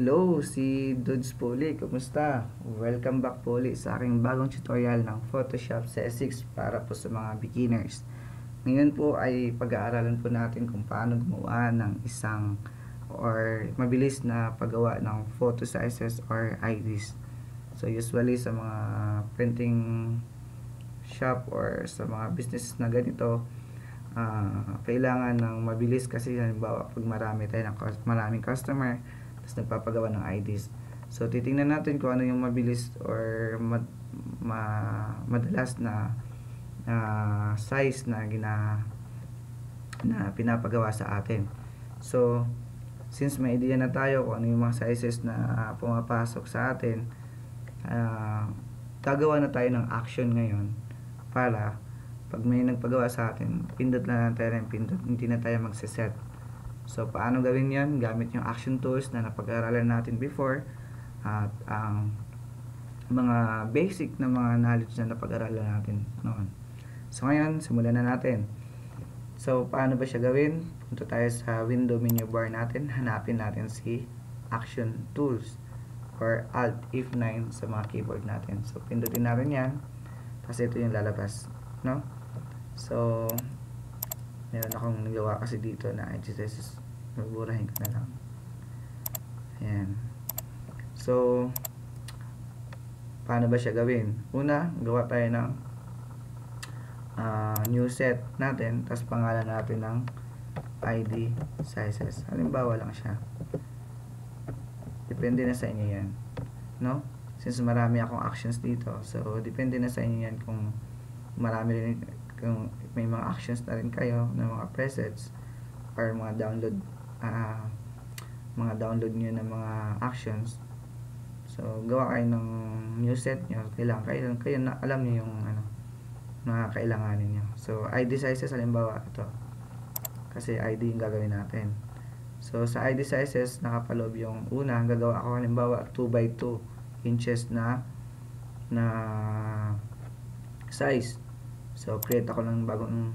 Hello, si Dudes po ulit. Kumusta? Welcome back po ulit sa aking bagong tutorial ng Photoshop CS6 para po sa mga beginners. Ngayon po ay pag-aaralan po natin kung paano gumawa ng isang or mabilis na paggawa ng photo sizes or IDs. So usually sa mga printing shop or sa mga business na ganito, kailangan ng mabilis kasi halimbawa pag maraming customer tapos nagpapagawa ng IDs. So titingnan natin kung ano yung mabilis or madalas na size na pinapagawa sa atin. So since may idea na tayo kung ano yung mga sizes na pumapasok sa atin, gagawa na tayo ng action ngayon para pag may nagpagawa sa atin, pindot lang natin pindot, hindi na tayo magsiset. So paano gawin yan? Gamit yung action tools na napag-aralan natin before at ang mga basic na mga knowledge na napag-aralan natin noon. So ngayon, simulan na natin. So paano ba siya gawin? Punta tayo sa window menu bar natin, hanapin natin si action tools or Alt F9 sa mga keyboard natin. So pindutin natin yan, kasi ito yung lalabas, no? So meron akong nagawa kasi dito na exercises, magburahin ko na lang. Ayan. So paano ba siya gawin? Una, gawa tayo ng new set natin, tapos pangalan natin ng ID sizes. Halimbawa lang siya, depende na sa inyo yan, no? Since marami akong actions dito, so depende na sa inyo yan kung marami rin, kung may mga actions na rin kayo ng mga presets or mga download nyo ng mga actions. So gawa kayo ng new set nyo, kailangan kayo na alam nyo yung mga kailanganin nyo. So ID sizes, halimbawa ito, kasi ID yung gagawin natin. So sa ID sizes, nakapaloob yung una, gagawa ako halimbawa 2x2 inches na size. So create ako ng bagong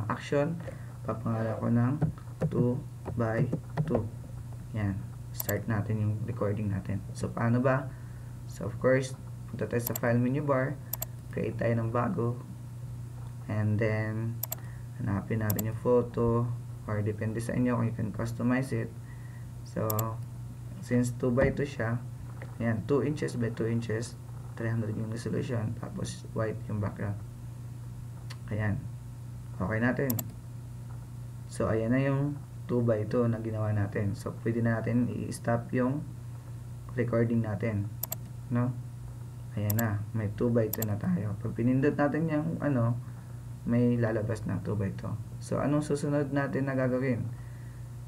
action, papangalan ko ng 2x2. Yan, start natin yung recording natin. So paano ba? So of course, punta tayo sa file menu bar, create tayo ng bago, and then hanapin natin yung photo, or depende sa inyo kung you can customize it. So since 2x2 siya, yan, 2 inches by 2 inches, 300 yung resolution, tapos white yung background. Ayan, okay natin. So ayan na yung 2x2 na ginawa natin. So pwede na natin i-stop yung recording natin, no? Ayan na, may 2x2 na tayo. Pag pinindot natin yung may lalabas na 2x2. So anong susunod natin na gagawin?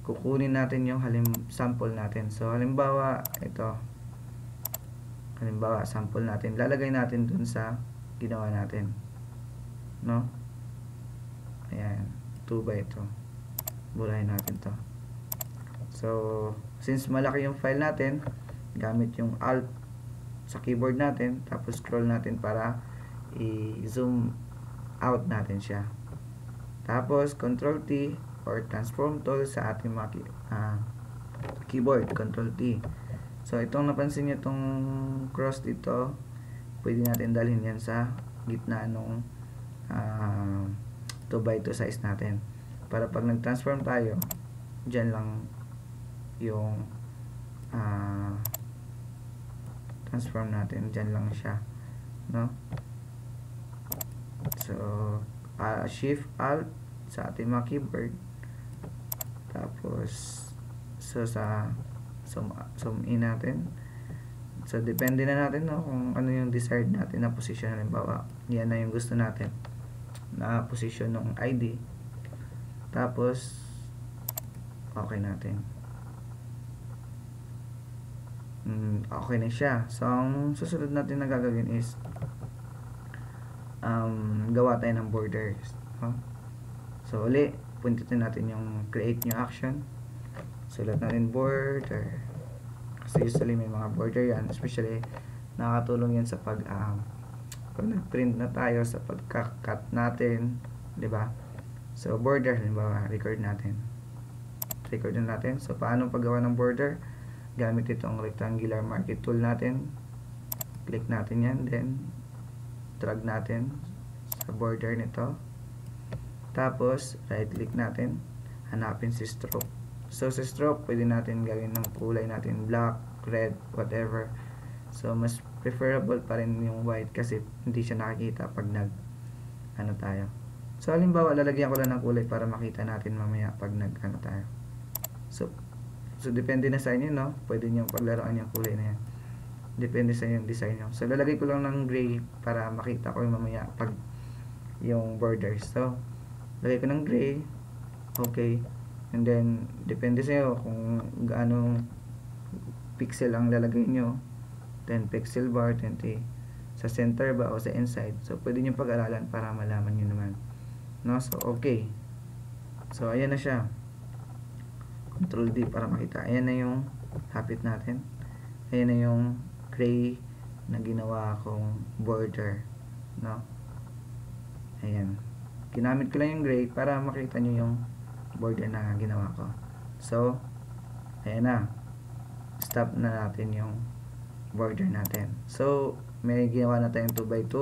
Kukunin natin yung sample natin. So halimbawa ito, sample natin, lalagay natin dun sa ginawa natin, no? Ayan, 2x2, burahin natin to. So since malaki yung file natin, gamit yung Alt sa keyboard natin, tapos scroll natin para i-zoom out natin siya, tapos Ctrl T or transform tool sa ating mga keyboard, Ctrl T. So itong napansin nyo, itong cross dito, pwede natin dalhin yan sa gitna nung 2x2 size natin, para pag nag-transform tayo, dyan lang yung transform natin, dyan lang siya, no? So Shift Alt sa ating mga keyboard, tapos sa zoom in natin. So depende na natin, no, kung ano yung desired natin na position. Halimbawa, yan na yung gusto natin na position ng ID, tapos okay natin. Okay na siya. So ang susunod natin na gagawin is gawa tayo ng borders, no? So uli, puntitin natin yung create new action, sulat natin border, kasi usually may mga border yan, especially nakakatulong yan sa pag nag-print na tayo, sa pagka-cut natin, di ba? So border, halimbawa record na natin. So paano paggawa ng border? gamit itong rectangular marquee tool natin. Click natin yan, then drag natin sa border nito. Tapos, right click natin, hanapin si stroke. So, sa stroke, pwede natin gawin ng kulay natin, black, red, whatever. So, mas preferable pa rin yung white kasi hindi siya nakikita pag ano tayo. So, halimbawa, lalagyan ko lang ng kulay para makita natin mamaya pag ano tayo. So, depende na sa inyo, no? Pwede nyo paglaruan yung kulay na yan. Depende sa yung design nyo. So, lalagay ko lang ng gray para makita ko yung mamaya pag yung borders. So, lagay ko ng gray. Okay. And then, depende sa iyo kung gaano pixel ang lalagay nyo. 10 pixel bar, 20 sa center ba o sa inside. So, pwede nyo pag-aralan para malaman nyo naman. No? So, okay. So, ayan na siya. Control D para makita. Ayan na yung hapit natin. Ayan na yung gray na ginawa kong border, no? Ayan. Ginamit ko lang yung gray para makita nyo yung border na ginawa ko. So, ayan na. Stop na natin yung border natin. So, may ginawa na tayong 2x2.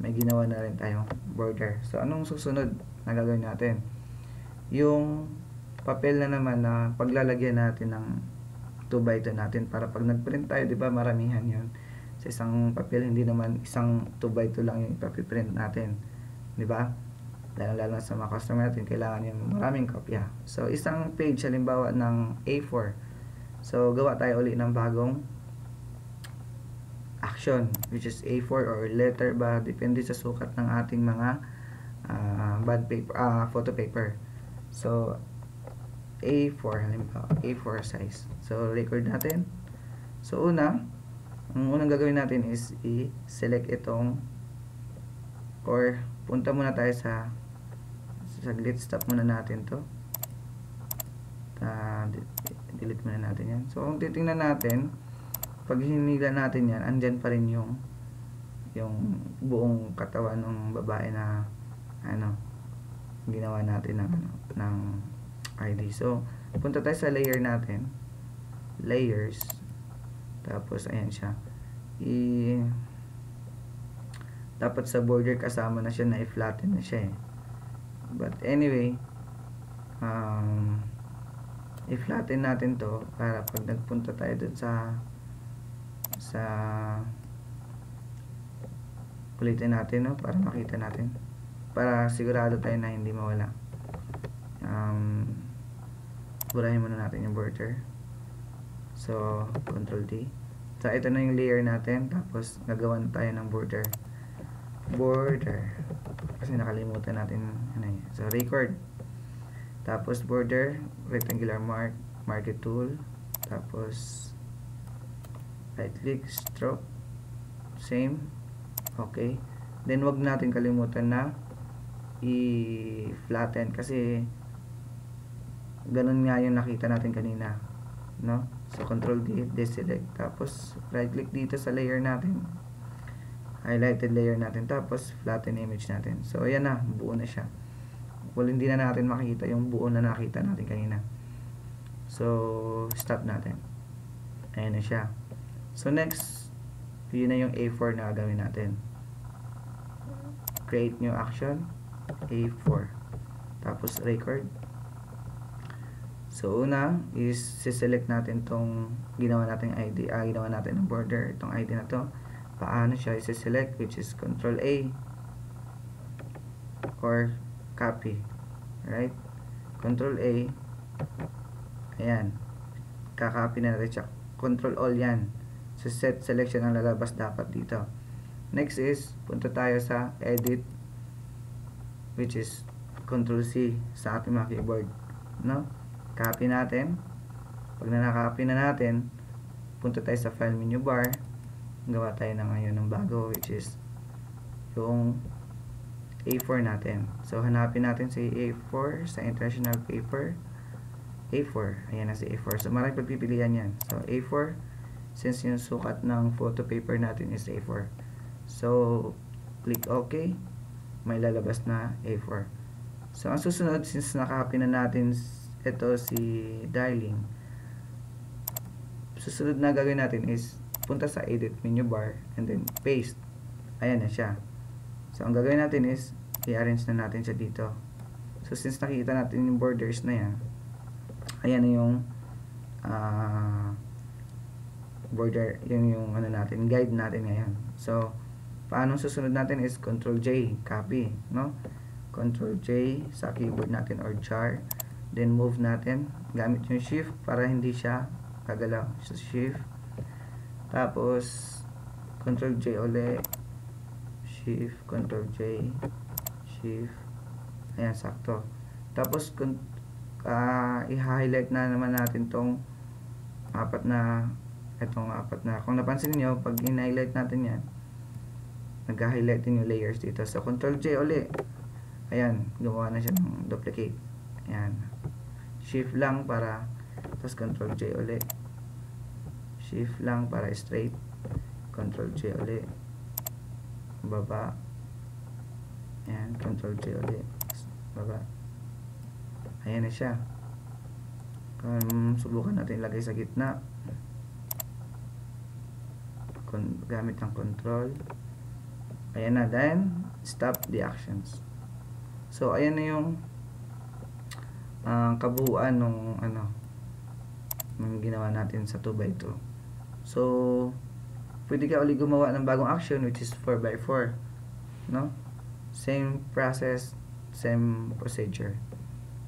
May ginawa na rin tayong border. So, anong susunod na gagawin natin? Yung papel na naman na paglalagyan natin ng 2x2 natin para pag nagprint tayo, di ba, maramihan yun sa isang papel, hindi naman isang 2x2 lang yung ipapiprint natin, di ba? Lalo sa mga customer natin, kailangan yung maraming kopya. So, isang page, halimbawa ng A4. So, gawa tayo ulit ng bagong action, which is A4 or letter ba, depende sa sukat ng ating mga bond paper, photo paper. So, A4 halimbawa, A4 size. So, record natin. So, ang unang gagawin natin is i-select itong, or punta muna tayo sa saglit, stop muna natin to. Delete muna natin yan. So, kung titingnan natin, pag hinila natin yan, andyan pa rin yung buong katawan ng babae na ginawa natin ng ID. So, punta tayo sa layer natin. Layers. Tapos, ayan siya. Dapat sa border kasama na siya, na i-flatten na siya eh. But anyway, i-flatten natin to para pag nagpunta tayo dun sa ulitin natin, no? Para makita natin. Para sigurado tayo na hindi mawala. Burahin muna natin yung border. So, Control D. So, ito na yung layer natin. Tapos, gagawa na tayo ng border. Kasi nakalimutan natin. So, record. Tapos, border. Rectangular marquee tool. Tapos, right click, stroke. Same. Okay. Then, wag natin kalimutan na i-flatten. Kasi, ganun nga yung nakita natin kanina, no? So, Control D, deselect. Tapos, right click dito sa layer natin. Highlighted layer natin. Tapos, flatten image natin. So, ayan na. Buo na siya. Well, hindi na natin makita yung buo na nakita natin kanina. So, stop natin. Ayan na siya. So, next, yun na yung A4 na gagawin natin. Create new action. A4. Tapos, record. So, una is siselect natin tong ginawa natin ID, ginawa natin ng border, itong ID na to. Paano siya isiselect, which is Control A or copy, right? Control A, ayan, kakopy na natin siya. Control all yan. So, set selection ang lalabas dapat dito. Next is, punta tayo sa edit, which is Control C sa ating mga keyboard, no? Copy natin. Pag na-copy na natin, punta tayo sa file menu bar. Gawa tayo na ngayon ng bago, which is yung A4 natin. So, hanapin natin si A4 sa international paper. A4. Ayan na si A4. So, maraming pagpipilian yan. So, A4, since yung sukat ng photo paper natin is A4. So, click OK. May lalabas na A4. So, ang susunod, since nakapin na natin ito si Darling. susunod na gagawin natin is punta sa edit menu bar and then paste. Ayan na siya. So ang gagawin natin is i-arrange na natin siya dito. So since nakikita natin yung borders na yan, ayan na yung border, yun yung ano natin, guide natin ngayon. So paano susunod natin is Ctrl J, copy, no? Ctrl J sa keyboard natin or jar, then move natin gamit yung shift para hindi siya gagalaw. So shift, tapos Ctrl J uli, shift, Ctrl J, shift, ayan, sakto. Tapos i-highlight na naman natin tong apat na, kung napansin niyo pag in-highlight natin yan, nag-highlight din yung layers dito. So Ctrl J uli, ayan, gumawa na siya ng duplicate. Ayan, shift lang para, tapos Ctrl J uli, shift lang para straight, Ctrl J uli, baba, ayan, Ctrl J uli, baba, ayan na siya. Subukan natin ilagay sa gitna gamit ng control. Ayan na, then stop the actions. So ayan na yung kabuuan nung nung ginawa natin sa 2x2. So pwede ka ulit gumawa ng bagong action which is 4x4, no? Same process, same procedure.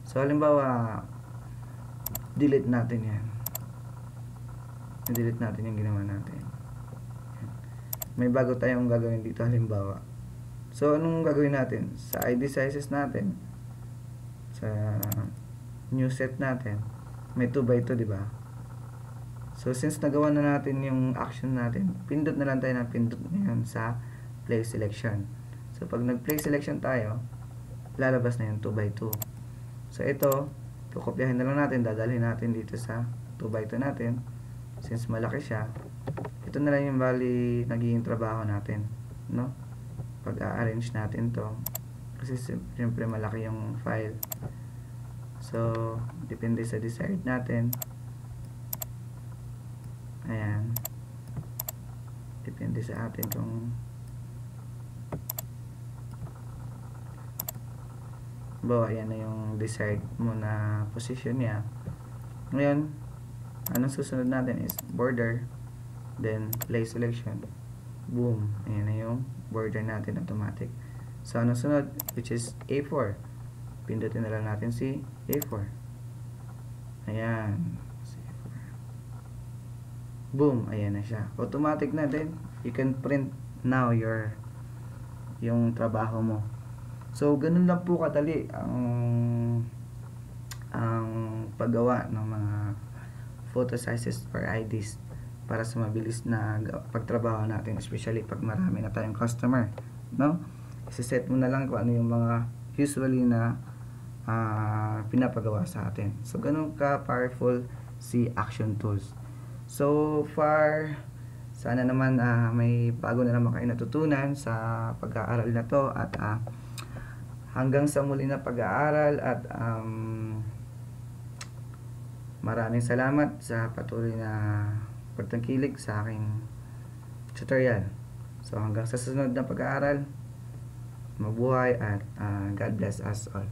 So halimbawa delete natin yan, delete natin yung ginawa natin. May bago tayong gagawin dito halimbawa. So anong gagawin natin? Sa ID sizes natin, sa new set natin, may 2x2, di ba? So since nagawa na natin yung action natin, pindot na lang tayo ng pindot ngayon sa play selection. So pag nag-play selection tayo, lalabas na yung 2x2. So ito, kukopyahin na lang natin, dadalhin natin dito sa 2x2 natin. Since malaki siya, ito na lang yung bali nagiging trabaho natin, no? Pag a-arrange natin to, kasi siyempre malaki yung file. So depende sa desired natin. Ayan, depende sa atin kung bawa yan na yung desired mo na position niya. Ngayon, anong susunod natin is border, then play selection, boom, ayan na yung border natin automatic. So anong sunod, which is A4, pindutin na lang natin si A4, ayan, si A4, boom, ayan na siya, automatic na. Then you can print now yung trabaho mo. So ganun lang po kadali ang paggawa ng mga photo sizes or IDs para sa mabilis na pagtrabaho natin, especially pag marami na tayong customer, no? Isa-set mo na lang kung ano yung mga usually na pinapagawa sa atin. So ganun ka powerful si Action Tools. So far, sana naman may bago na naman kayo natutunan sa pag-aaral na to, at hanggang sa muli na pag-aaral, at maraming salamat sa patuloy na pagtangkilik sa aking tutorial. So hanggang sa susunod na pag-aaral, mabuhay at God bless us all.